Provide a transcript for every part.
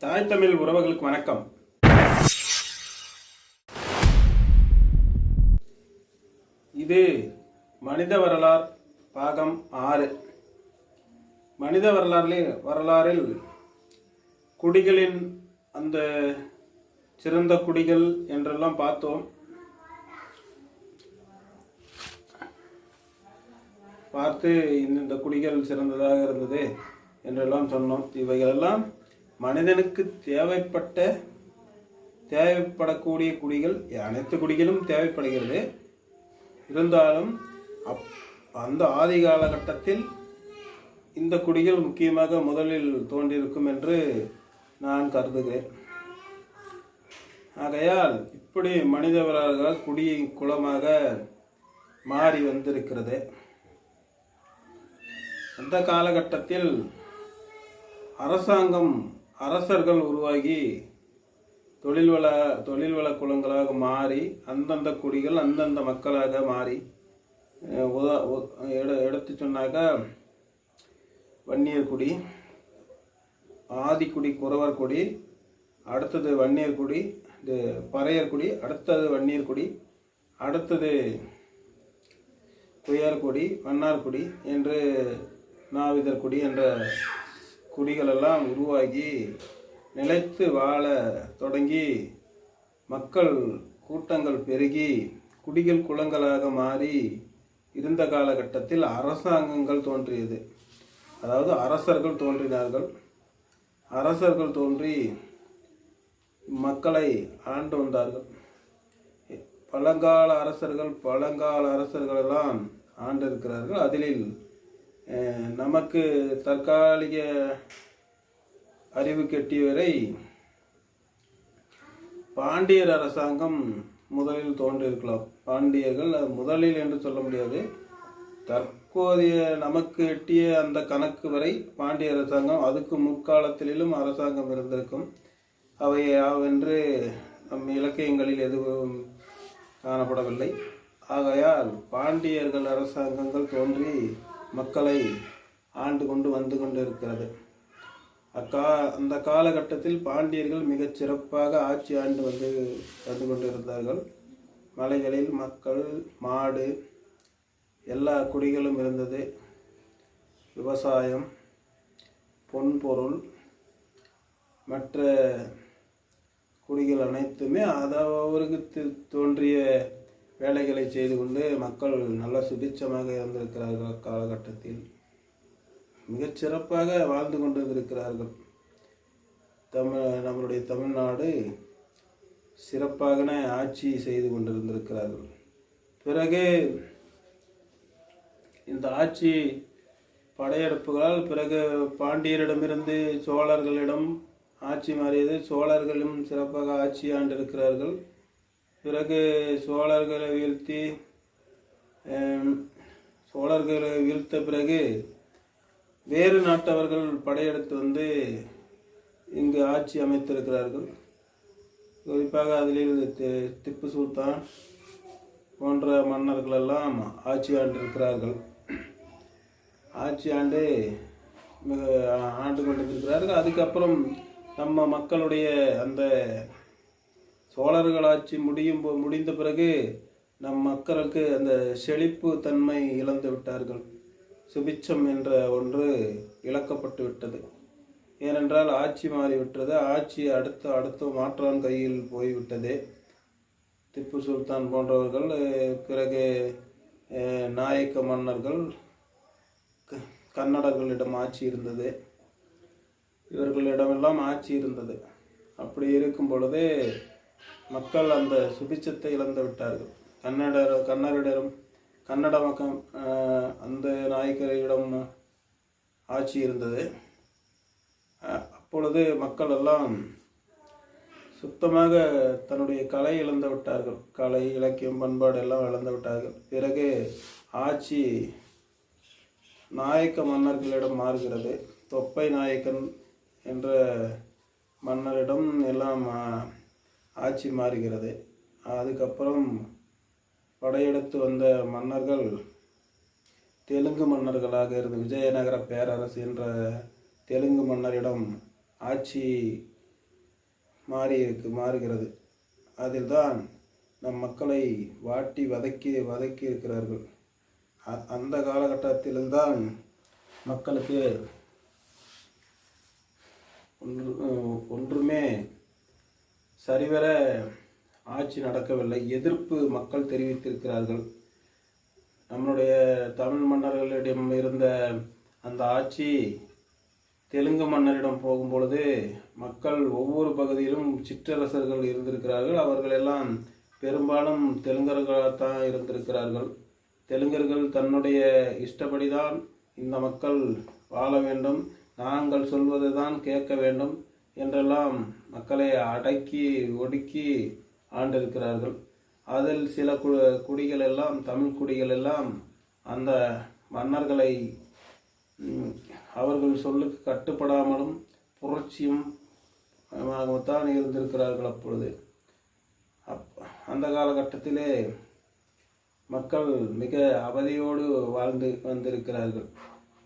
தாய் தமிழ் உறவுகளுக்கு வணக்கம். இது மனித வரலாறு பாகம் 6. மனித வரலாறில் குடிகளின் அந்த சிறந்த குடிகள் என்றெல்லாம் பார்த்தோம். பார்த்து இந்த குடிகள் சிறந்ததாக இருந்தது என்றெல்லாம் சொன்னோம். இவைகளெல்லாம் மனிதனுக்கு தேவைப்படக்கூடிய குடிகள். அனைத்து குடிகளும் தேவைப்படுகிறது. இருந்தாலும் அந்த ஆதி காலகட்டத்தில் இந்த குடிகள் முக்கியமாக முதலில் தோன்றியிருக்கும் என்று நான் கருதுகிறேன். ஆகையால் இப்படி மனிதவர்கள் குடி குலமாக மாறி வந்திருக்கிறது. அந்த காலகட்டத்தில் அரசர்கள் உருவாகி தொழில்வள குலங்களாக மாறி அந்தந்த குடிகள் அந்தந்த மக்களாக மாறி எடுத்து சொன்னாக்கா வன்னியர் குடி, ஆதிக்குடி குறவர் குடி, அடுத்தது வன்னியர் குடி, இது பறையர் குடி, அடுத்தது வன்னியர் குடி, அடுத்தது குயர்குடி, வண்ணார்குடி என்று நாவிதர் குடி என்ற குடிகளெல்லாம் உருவாகி நிலைத்து வாழ தொடங்கி மக்கள் கூட்டங்கள் பெருகி குடிகள் குலங்களாக மாறி இருந்த காலகட்டத்தில் அரசாங்கங்கள் தோன்றியது. அதாவது அரசர்கள் தோன்றினார்கள். அரசர்கள் தோன்றி மக்களை ஆண்டு வந்தார்கள். பழங்கால அரசர்களெல்லாம் ஆண்டிருக்கிறார்கள். அதில் நமக்கு தற்காலிக அறிவு கெட்டியவரை பாண்டியர் அரசாங்கம் முதலில் தோன்றியிருக்கலாம். பாண்டியர்கள் முதலில் என்று சொல்ல முடியாது. தற்போதைய நமக்கு எட்டிய அந்த கணக்கு வரை பாண்டிய அரசாங்கம், அதுக்கு முற்காலத்திலும் அரசாங்கம் இருந்திருக்கும். அவை யாவென்று நம் இலக்கியங்களில் எதுவும் காணப்படவில்லை. ஆகையால் பாண்டியர்கள் அரசாங்கங்கள் தோன்றி மக்களை ஆண்டு கொண்டு வந்து கொண்டிருக்கிறது. அந்த காலகட்டத்தில் பாண்டியர்கள் மிகச் சிறப்பாக ஆட்சி ஆண்டு வந்து கொண்டிருந்தார்கள். மலைகளில் மக்கள், மாடு, எல்லா குடிகளும் இருந்தது. விவசாயம், பொன்பொருள், மற்ற குடிகள் அனைத்துமே அவருக்கு தோன்றிய வேலைகளை செய்து கொண்டு மக்கள் நல்ல சுபிட்சமாக இருந்திருக்கிறார்கள். காலகட்டத்தில் மிகச்சிறப்பாக வாழ்ந்து கொண்டிருக்கிறார்கள். நம்மளுடைய தமிழ்நாடு சிறப்பாக ஆட்சி செய்து கொண்டிருந்திருக்கிறார்கள். பிறகு இந்த ஆட்சி படையெடுப்புகளால் பிறகு பாண்டியரிடமிருந்து சோழர்களிடம் ஆட்சி மாறியது. சோழர்களும் சிறப்பாக ஆட்சி ஆண்டிருக்கிறார்கள். பிறகு சோழர்களை வீழ்த்த பிறகு வேறு நாட்டவர்கள் படையெடுத்து வந்து இங்கு ஆட்சி அமைத்திருக்கிறார்கள். குறிப்பாக அதில் திப்பு சுல்தான் போன்ற மன்னர்களெல்லாம் ஆட்சி ஆண்டிருக்கிறார்கள். ஆட்சி ஆண்டு கொண்டிருக்கிறார்கள். அதுக்கப்புறம் நம்ம மக்களுடைய அந்த சோழர்கள் ஆட்சி முடிந்த பிறகு நம் மக்களுக்கு அந்த செழிப்பு தன்மை இழந்து விட்டார்கள். சுபிட்சம் என்ற ஒன்று இழக்கப்பட்டு விட்டது. ஏனென்றால் ஆட்சி மாறிவிட்டது. ஆட்சி அடுத்த மாற்றான் கையில் போய்விட்டது. திப்பு சுல்தான் போன்றவர்கள், பிறகு நாயக்க மன்னர்கள், கன்னடர்களிடம் ஆட்சி இருந்தது. இவர்களிடமெல்லாம் ஆட்சி இருந்தது. அப்படி இருக்கும் பொழுது மக்கள் அந்த சுபிட்சத்தை இழந்து விட்டார்கள். கன்னட மக்கள் அந்த நாயக்கரிடம் ஆட்சி இருந்தது. அப்பொழுது மக்கள் எல்லாம் சுத்தமாக தன்னுடைய கலை இழந்து விட்டார்கள். கலை, இலக்கியம், பண்பாடு எல்லாம் இழந்து விட்டார்கள். பிறகு ஆட்சி நாயக்க மன்னர்களிடம் மாறுகிறது. தொப்பை நாயக்கன் என்ற மன்னரிடம் எல்லாம் ஆட்சி மாறுகிறது. அதுக்கப்புறம் படையெடுத்து வந்த மன்னர்கள் தெலுங்கு மன்னர்களாக இருந்த விஜயநகர பேரரசு என்ற தெலுங்கு மன்னரிடம் ஆட்சி மாறுகிறது. அதில்தான் நம் மக்களை வாட்டி வதக்கி இருக்கிறார்கள். அந்த காலகட்டத்தில்தான் மக்களுக்கு ஒன்றுமே சரிவர ஆட்சி நடக்கவில்லை. எதிர்ப்பு மக்கள் தெரிவித்திருக்கிறார்கள். நம்மளுடைய தமிழ் மன்னர்களிடம் இருந்த அந்த ஆட்சி தெலுங்கு மன்னரிடம் போகும்பொழுது மக்கள் ஒவ்வொரு பகுதியிலும் சிற்றரசர்கள் இருந்திருக்கிறார்கள். அவர்கள் எல்லாம் பெரும்பாலும் தெலுங்கர்களாகத்தான் இருந்திருக்கிறார்கள். தெலுங்கர்கள் தன்னுடைய இஷ்டப்படிதான் இந்த மக்கள் வாழ வேண்டும், நாங்கள் சொல்வதை தான் கேட்க வேண்டும் என்றெல்லாம் மக்களை அடக்கி ஒடுக்கி ஆண்டிருக்கிறார்கள். அதில் சில குடிகள் எல்லாம், தமிழ் குடிகள் எல்லாம் அந்த மன்னர்களை அவர்கள் சொல்லுக்கு கட்டுப்படாமலும் புரட்சியும் தான் இருந்திருக்கிறார்கள். அப்பொழுது அந்த காலகட்டத்திலே மக்கள் மிக அவதியோடு வாழ்ந்து வந்திருக்கிறார்கள்.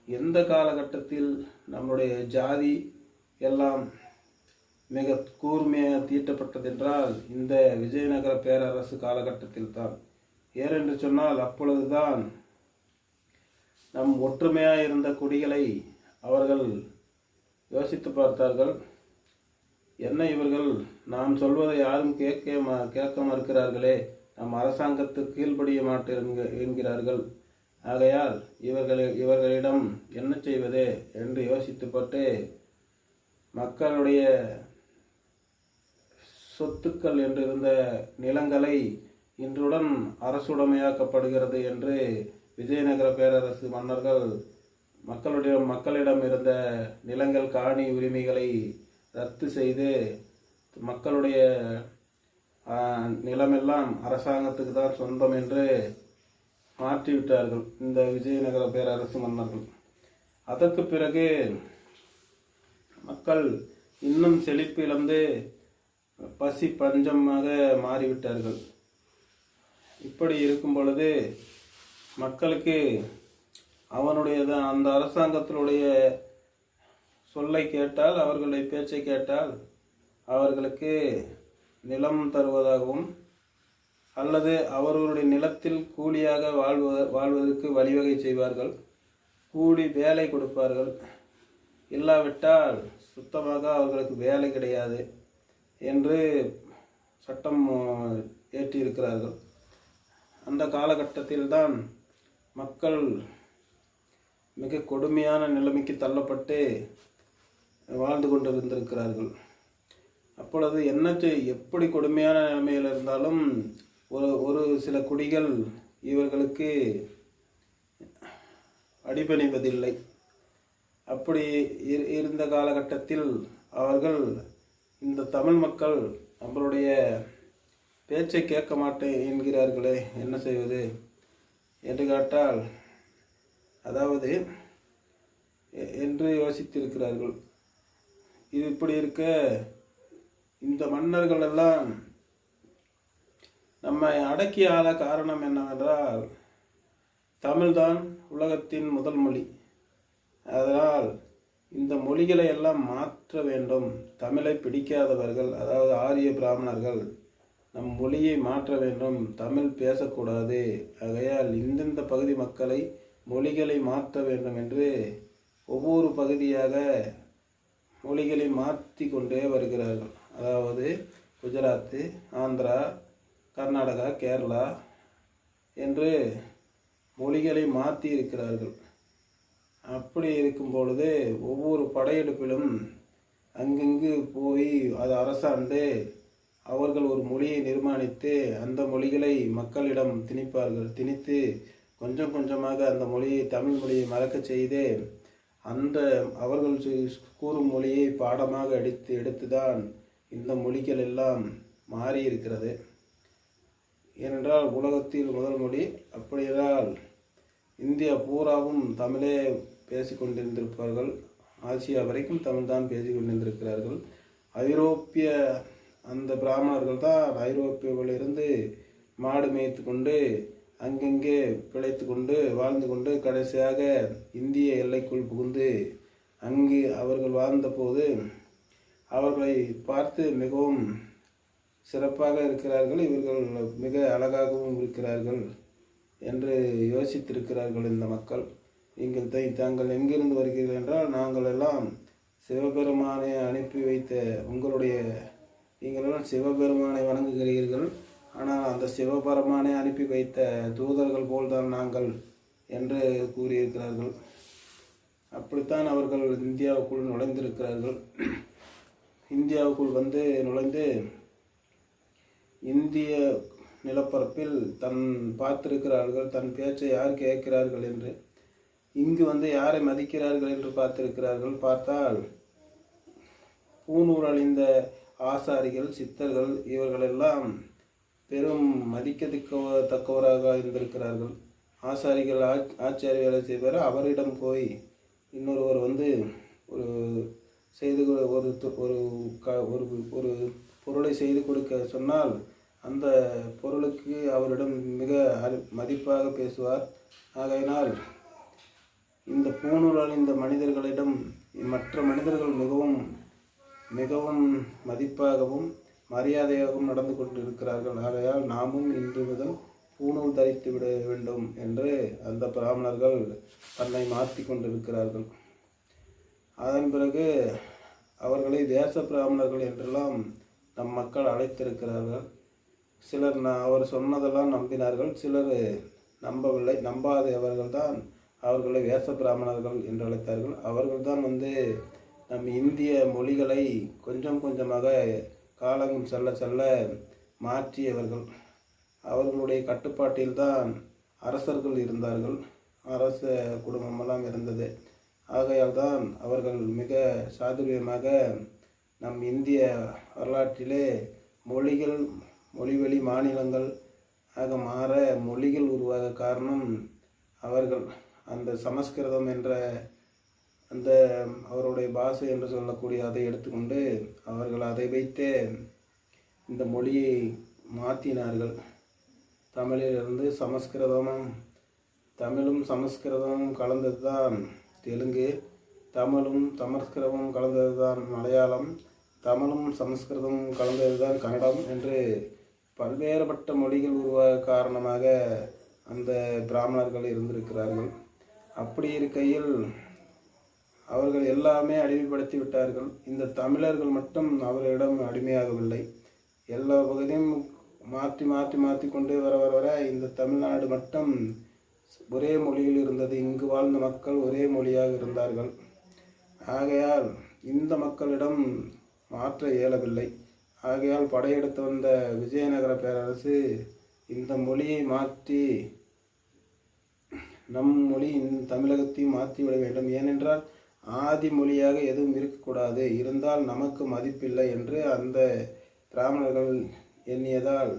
எந்த காலகட்டத்தில் நம்முடைய ஜாதி எல்லாம் மிக கூர்மையாக தீட்டப்பட்டதென்றால் இந்த விஜயநகர பேரரசு காலகட்டத்தில் தான். ஏனென்று சொன்னால் அப்பொழுதுதான் நம் ஒற்றுமையாக இருந்த குடிகளை அவர்கள் யோசித்து பார்த்தார்கள். என்ன இவர்கள் நாம் சொல்வதை யாரும் கேட்க மறுக்கிறார்களே, நம் அரசாங்கத்துக்கு கீழ்ப்படிய மாட்டேன் என்கிறார்கள். ஆகையால் இவர்களிடம் என்ன செய்வது என்று யோசித்துப்பட்டு மக்களுடைய சொத்துக்கள் என்றிருந்த நிலங்களை இன்றுடன் அரசுடைமையாக்கப்படுகிறது என்று விஜயநகர பேரரசு மன்னர்கள் மக்களிடம் இருந்த நிலங்கள், காணி உரிமைகளை ரத்து செய்து மக்களுடைய நிலமெல்லாம் அரசாங்கத்துக்கு தான் சொந்தம் என்று மாற்றிவிட்டார்கள் இந்த விஜயநகர பேரரசு மன்னர்கள். அதற்கு பிறகு மக்கள் இன்னும் செழிப்பு இழந்து பசி பஞ்சமாக மாறிவிட்டார்கள். இப்படி இருக்கும் பொழுது மக்களுக்கு அந்த அரசாங்கத்தினுடைய சொல்லை கேட்டால், அவர்களுடைய பேச்சை கேட்டால் அவர்களுக்கு நிலம் தருவதாகவும் அல்லது அவர்களுடைய நிலத்தில் கூலியாக வாழ்வதற்கு வழிவகை செய்வார்கள். கூலி வேலை கொடுப்பார்கள். இல்லாவிட்டால் சுத்தமாக அவர்களுக்கு வேலை கிடையாது என்று சட்டம் ஏற்றியிருக்கிறார்கள். அந்த காலகட்டத்தில்தான் மக்கள் மிக கொடுமையான நிலைமைக்கு தள்ளப்பட்டு வாழ்ந்து கொண்டிருந்திருக்கிறார்கள். அப்பொழுது எப்படி கொடுமையான நிலைமையில் இருந்தாலும் ஒரு சில குடிகள் இவர்களுக்கு அடிபணிவதில்லை. அப்படி இருந்த காலகட்டத்தில் அவர்கள் இந்த தமிழ் மக்கள் நம்மளுடைய பேச்சை கேட்க மாட்டேன் என்கிறார்களே, என்ன செய்வது என்று கேட்டால் அதாவது என்று யோசித்திருக்கிறார்கள். இது இப்படி இருக்க இந்த மன்னர்கள் எல்லாம் நம்மை அடக்கி ஆள காரணம் என்னவென்றால் தமிழ்தான் உலகத்தின் முதல் மொழி. அதனால் இந்த மொழிகளை எல்லாம் மாற்ற வேண்டும். தமிழை பிடிக்காதவர்கள், அதாவது ஆரிய பிராமணர்கள், நம் மொழியை மாற்ற வேண்டும், தமிழ் பேசக்கூடாது. ஆகையால் இந்தந்த பகுதி மக்களை மொழிகளை மாற்ற வேண்டும் என்று ஒவ்வொரு பகுதியாக மொழிகளை மாற்றி கொண்டே வருகிறார்கள். அதாவது குஜராத்து, ஆந்திரா, கர்நாடகா, கேரளா என்று மொழிகளை மாற்றி இருக்கிறார்கள். அப்படி இருக்கும் பொழுது ஒவ்வொரு படையெடுப்பிலும் அங்கங்கு போய் அதை அரசாண்டு அவர்கள் ஒரு மொழியை நிர்மாணித்து அந்த மொழிகளை மக்களிடம் திணித்து கொஞ்சம் கொஞ்சமாக அந்த மொழியை, தமிழ் மொழியை மறக்க செய்து அந்த அவர்கள் கூறும் மொழியை பாடமாக எடுத்துதான் இந்த மொழிகள் எல்லாம் மாறி இருக்கிறது. ஏனென்றால் உலகத்தில் முதல் மொழி. அப்படியென்றால் இந்தியா பூராவும் தமிழே பேசிக்கொண்டிருந்திருப்பார்கள். ஆசியா வரைக்கும் தமிழ் தான் பேசிக்கொண்டிருந்திருக்கிறார்கள். ஐரோப்பிய அந்த பிராமணர்கள் தான் ஐரோப்பியாவிலிருந்து மாடு மேய்த்து கொண்டு அங்கங்கே பிழைத்து கொண்டு வாழ்ந்து கொண்டு கடைசியாக இந்திய எல்லைக்குள் புகுந்து அங்கு அவர்கள் வாழ்ந்தபோது அவர்களை பார்த்து மிகவும் சிறப்பாக இருக்கிறார்கள், இவர்கள் மிக அழகாகவும் இருக்கிறார்கள் என்று யோசித்திருக்கிறார்கள் இந்த மக்கள். நீங்கள் தாங்கள் எங்கிருந்து வருகிறீர்கள் என்றால், நாங்கள் எல்லாம் சிவபெருமானை அனுப்பி வைத்த நீங்களெல்லாம் சிவபெருமானை வணங்குகிறீர்கள், ஆனால் அந்த சிவபெருமானை அனுப்பி வைத்த தூதர்கள் போல்தான் நாங்கள் என்று கூறியிருக்கிறார்கள். அப்படித்தான் அவர்கள் இந்தியாவுக்குள் நுழைந்திருக்கிறார்கள். இந்தியாவுக்குள் நுழைந்து இந்திய நிலப்பரப்பில் பார்த்திருக்கிறார்கள், தன் பேச்சை யார் கேட்கிறார்கள் என்று. இங்கு யாரை மதிக்கிறார்கள் என்று பார்த்திருக்கிறார்கள். பார்த்தால் பூணூல் அணிந்த ஆசாரிகள், சித்தர்கள், இவர்களெல்லாம் பெரும் மதிக்கத்தக்கவராக இருந்திருக்கிறார்கள். ஆசாரிகள் ஆச்சாரிய வேலை செய்வார். அவரிடம் போய் இன்னொருவர் ஒரு செய்து ஒரு பொருளை செய்து கொடுக்க சொன்னால் அந்த பொருளுக்கு அவரிடம் மிக மதிப்பாக பேசுவார். ஆகையினால் இந்த பூணூல் அணிந்த மனிதர்களிடம் மற்ற மனிதர்கள் மிகவும் மிகவும் மதிப்பாகவும் மரியாதையாகவும் நடந்து கொண்டிருக்கிறார்கள். ஆகையால் நாமும் இன்று முதல் பூணூல் தரித்து விட வேண்டும் என்று அந்த பிராமணர்கள் தன்னை மாற்றி கொண்டிருக்கிறார்கள். அதன் பிறகு அவர்களை தேச பிராமணர்கள் என்றெல்லாம் நம் மக்கள் அழைத்திருக்கிறார்கள். சிலர் அவர் சொன்னதெல்லாம் நம்பினார்கள், சிலர் நம்பவில்லை. நம்பாதவர்கள் தான் அவர்களை வேச பிராமணர்கள் என்று அழைத்தார்கள். அவர்கள்தான் நம் இந்திய மொழிகளை கொஞ்சம் கொஞ்சமாக காலம் செல்ல செல்ல மாற்றியவர்கள். அவர்களுடைய கட்டுப்பாட்டில்தான் அரசர்கள் இருந்தார்கள், அரச குடும்பமெல்லாம் இருந்தது. ஆகையால் தான் அவர்கள் மிக சாதுரியமாக நம் இந்திய வரலாற்றிலே மொழிவழி மாநிலங்கள் ஆக மாற மொழிகள் உருவாக காரணம் அவர்கள். அந்த சமஸ்கிருதம் என்ற அந்த அவருடைய பாஷை என்று சொல்லக்கூடிய அதை எடுத்துக்கொண்டு அவர்கள் அதை வைத்தே இந்த மொழியை மாற்றினார்கள். தமிழிலிருந்து தமிழும் சமஸ்கிருதமும் கலந்தது தான் தெலுங்கு, தமிழும் சமஸ்கிருதமும் கலந்தது தான் மலையாளம், தமிழும் சமஸ்கிருதமும் கலந்தது தான் கன்னடம் என்று பல்வேறுபட்ட மொழிகள் உருவாக காரணமாக அந்த பிராமணர்கள் இருந்திருக்கிறார்கள். அப்படி இருக்கையில் அவர்கள் எல்லாமே அடிமைப்படுத்தி விட்டார்கள். இந்த தமிழர்கள் மட்டும் அவர்களிடம் அடிமையாகவில்லை. எல்லா பகுதியும் மாற்றி மாற்றி மாற்றி கொண்டு வர இந்த தமிழ்நாடு மட்டும் ஒரே மொழியில் இருந்தது. இங்கு வாழ்ந்த மக்கள் ஒரே மொழியாக இருந்தார்கள். ஆகையால் இந்த மக்களிடம் மாற்ற இயலவில்லை. ஆகையால் படையெடுத்து வந்த விஜயநகர பேரரசு இந்த மொழியை மாற்றி நம் மொழி தமிழகத்தையும் மாற்றிவிட வேண்டும். ஏனென்றால் ஆதி மொழியாக எதுவும் இருக்கக்கூடாது, இருந்தால் நமக்கு மதிப்பில்லை என்று அந்த பிராமணர்கள் எண்ணியதால்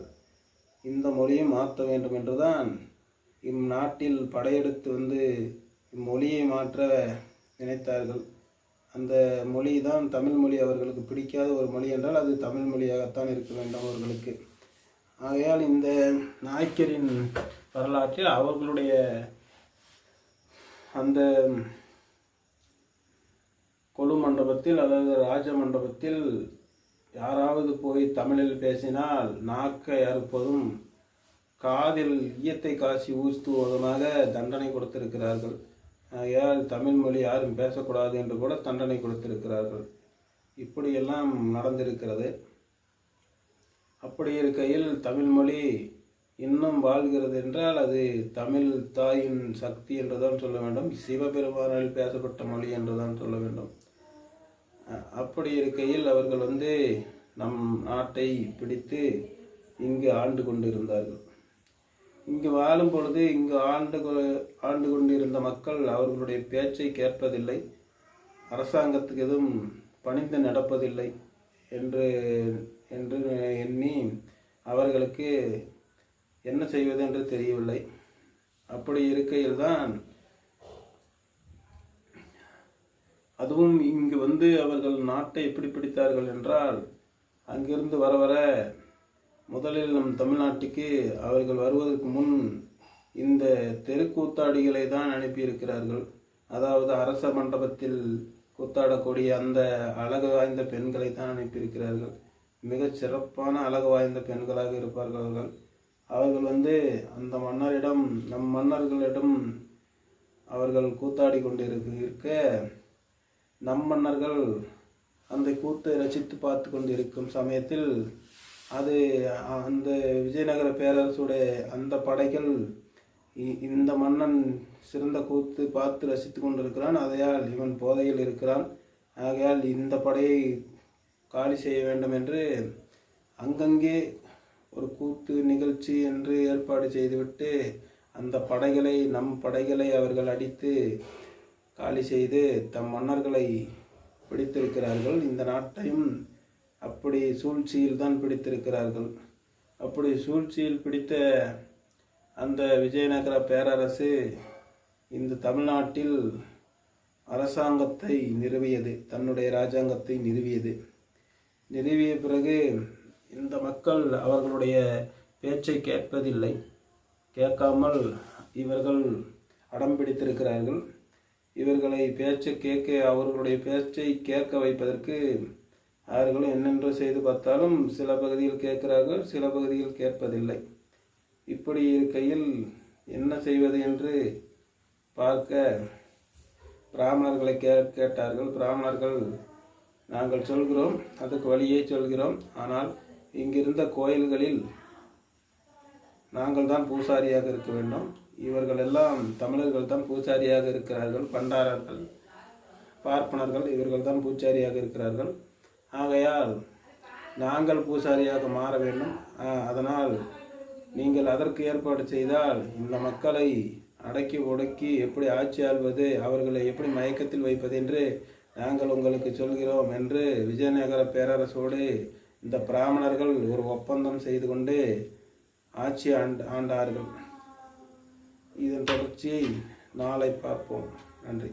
இந்த மொழியை மாற்ற வேண்டும் என்றுதான் இந்நாட்டில் படையெடுத்து இம்மொழியை மாற்ற நினைத்தார்கள். அந்த மொழி தான் தமிழ் மொழி. அவர்களுக்கு பிடிக்காத ஒரு மொழி என்றால் அது தமிழ் மொழியாகத்தான் இருக்க வேண்டும் அவர்களுக்கு. ஆகையால் இந்த நாயக்கரின் வரலாற்றில் அவர்களுடைய அந்த கொலு மண்டபத்தில், அதாவது ராஜ மண்டபத்தில் யாராவது போய் தமிழில் பேசினால் நாக்கை அறுப்பதும் காதில் ஈயத்தை காசி ஊற்றுவதுமாக தண்டனை கொடுத்திருக்கிறார்கள். ஆகையால் தமிழ் மொழி யாரும் பேசக்கூடாது என்று கூட தண்டனை கொடுத்திருக்கிறார்கள். இப்படியெல்லாம் நடந்திருக்கிறது. அப்படி இருக்கையில் தமிழ் மொழி இன்னும் வாழ்கிறது என்றால் அது தமிழ் தாயின் சக்தி என்றுதான் சொல்ல வேண்டும், சிவபெருமானால் பேசப்பட்ட மொழி என்றுதான் சொல்ல வேண்டும். அப்படி இருக்கையில் அவர்கள் நம் நாட்டை பிடித்து இங்கு ஆண்டு கொண்டிருந்தார்கள். இங்கு வாழும் பொழுது இங்கு ஆண்டு கொண்டிருந்த மக்கள் அவர்களுடைய பேச்சை கேட்பதில்லை, அரசாங்கத்துக்கு எதுவும் பணிந்து நடப்பதில்லை என்று எண்ணி அவர்களுக்கு என்ன செய்வது என்று தெரியவில்லை. அப்படி இருக்கையில்தான் அதுவும் இங்கு அவர்கள் நாட்டை எப்படி பிடித்தார்கள் என்றால், அங்கிருந்து வர முதலில் நம் தமிழ்நாட்டுக்கு அவர்கள் வருவதற்கு முன் இந்த தெருக்கூத்தாடிகளை தான் அனுப்பியிருக்கிறார்கள். அதாவது அரச மண்டபத்தில் கூத்தாடக்கூடிய அந்த அழகு வாய்ந்த பெண்களை தான் அனுப்பியிருக்கிறார்கள். மிகச் சிறப்பான அழகு வாய்ந்த பெண்களாக இருப்பார்கள் அவர்கள். அவர்கள் அந்த மன்னரிடம், நம் மன்னர்களிடம் அவர்கள் கூத்தாடி கொண்டிருக்க நம் மன்னர்கள் அந்த கூத்தை ரசித்து பார்த்து கொண்டிருக்கும் சமயத்தில் அந்த விஜயநகர பேரரசுடைய அந்த படைகள் இந்த மன்னன் சிறந்த கூத்து பார்த்து ரசித்து கொண்டிருக்கிறான், ஆகையால் இவன் போதையில் இருக்கிறான், ஆகையால் இந்த படையை காலி செய்ய வேண்டும் என்று அங்கங்கே ஒரு கூத்து நிகழ்ச்சி என்று ஏற்பாடு செய்துவிட்டு அந்த படைகளை, நம் படைகளை அவர்கள் அடித்து காலி செய்து தம் மன்னர்களை பிடித்திருக்கிறார்கள். இந்த நாட்டையும் அப்படி சூழ்ச்சியில் தான் பிடித்திருக்கிறார்கள். அப்படி சூழ்ச்சியில் பிடித்த அந்த விஜயநகர பேரரசு இந்த தமிழ்நாட்டில் அரசாங்கத்தை நிறுவியது, தன்னுடைய இராஜாங்கத்தை நிறுவிய பிறகு இந்த மக்கள் அவர்களுடைய பேச்சை கேட்பதில்லை. கேட்காமல் இவர்கள் அடம் பிடித்திருக்கிறார்கள். இவர்களை அவர்களுடைய பேச்சை கேட்க வைப்பதற்கு அவர்களும் என்னென்று செய்து பார்த்தாலும் சில பகுதியில் கேட்கிறார்கள், சில பகுதியில் கேட்பதில்லை. இப்படி இருக்கையில் என்ன செய்வது என்று பார்க்க பிராமணர்களை கேட்டார்கள். பிராமணர்கள், நாங்கள் சொல்கிறோம், அதுக்கு வழியே சொல்கிறோம், ஆனால் இங்கிருந்த கோயில்களில் நாங்கள் தான் பூசாரியாக இருக்க வேண்டும். இவர்கள் எல்லாம் தமிழர்கள் தான் பூசாரியாக இருக்கிறார்கள், பண்டாரர்கள், பார்ப்பனர்கள் இவர்கள் தான் பூசாரியாக இருக்கிறார்கள். ஆகையால் நாங்கள் பூசாரியாக மாற வேண்டும். அதனால் நீங்கள் அதற்கு ஏற்பாடு செய்தால் இந்த மக்களை அடக்கி ஒடுக்கி எப்படி ஆட்சி ஆள்வது, அவர்களை எப்படி மயக்கத்தில் வைப்பது என்று நாங்கள் உங்களுக்கு சொல்கிறோம் என்று விஜயநகர பேரரசோடு இந்த பிராமணர்கள் ஒரு ஒப்பந்தம் செய்து கொண்டு ஆட்சி ஆண்டார்கள். இதன் தொடர்ச்சியை நாளை பார்ப்போம். நன்றி.